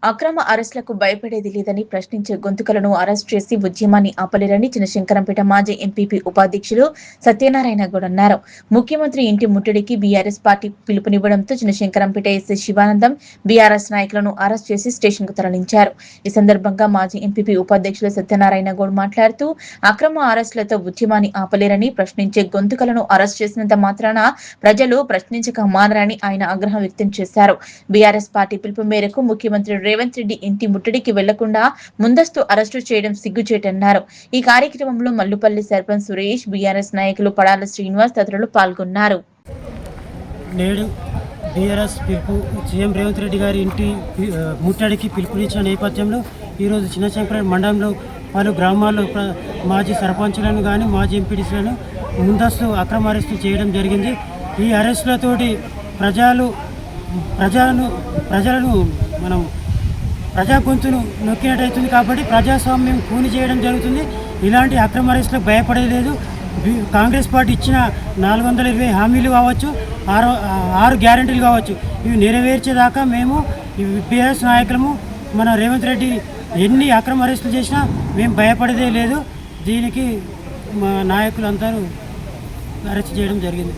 అక్రమ అరెస్టులకు భయపడేది లేదని ప్రశ్నించే గొంతుకలను అరెస్ట్ చేసి ఉద్యమాన్ని ఆపలేరని చినశంకరంపేట మాజీ ఎంపీపీ ఉపాధ్యక్షులు సత్యనారాయణ గౌడ్ అన్నారు. ముఖ్యమంత్రి ఇంటి ముట్టడికి బీఆర్ఎస్ పార్టీ పిలుపునివ్వడంతో చినశంకరంపేట ఎస్ఐ శివానందం బీఆర్ఎస్ నాయకులను అరెస్ట్ చేసి స్టేషన్ కు తరలించారు. ఈ సందర్భంగా మాజీ ఎంపీపీ ఉపాధ్యక్షులు సత్యనారాయణ గౌడ్ మాట్లాడుతూ అక్రమ అరెస్టులతో ఉద్యమాన్ని ఆపలేరని, ప్రశ్నించే గొంతుకలను అరెస్ట్ చేసినంత మాత్రాన ప్రజలు ప్రశ్నించక మానరని ఆయన ఆగ్రహం వ్యక్తం చేశారు. బీఆర్ఎస్ పార్టీ పిలుపు మేరకు ముఖ్యమంత్రి రేవంత్ రెడ్డి ఇంటి ముట్టడికి వెళ్లకుండా ముందస్తు అరెస్టు చేయడం సిగ్గుచేటన్నారు. ఈ కార్యక్రమంలో మల్లుపల్లి సర్పంచ్ సురేష్, బీఆర్ఎస్ నాయకులు పడాల శ్రీనివాస్ తదితరులు పాల్గొన్నారు. నేడు బీఆర్ఎస్ పిలుపు సీఎం రేవంత్ రెడ్డి గారి ఇంటి ముట్టడికి పిలుపునిచ్చిన నేపథ్యంలో ఈరోజు చినశంకరంపేట మండలంలో పలు గ్రామాల్లో మాజీ సర్పంచులను కానీ మాజీ ఎంపీటీసీలను ముందస్తు అక్రమ అరెస్టు చేయడం జరిగింది. ఈ అరెస్టులతోటి ప్రజలను మనం ప్రజా గొంతును నొక్కినట్టయితుంది. కాబట్టి ప్రజాస్వామ్యం కూని చేయడం జరుగుతుంది. ఇలాంటి అక్రమ అరెస్టులకు భయపడలేదు. కాంగ్రెస్ పార్టీ ఇచ్చిన 420 హామీలు కావచ్చు, 6 గ్యారెంటీలు కావచ్చు, ఇవి నెరవేర్చేదాకా మేము బీఆర్ఎస్ నాయకులము మన రేవంత్ రెడ్డి ఎన్ని అక్రమ అరెస్టులు చేసినా మేము భయపడేదే లేదు. దీనికి మా నాయకులందరూ అరెస్ట్ చేయడం జరిగింది.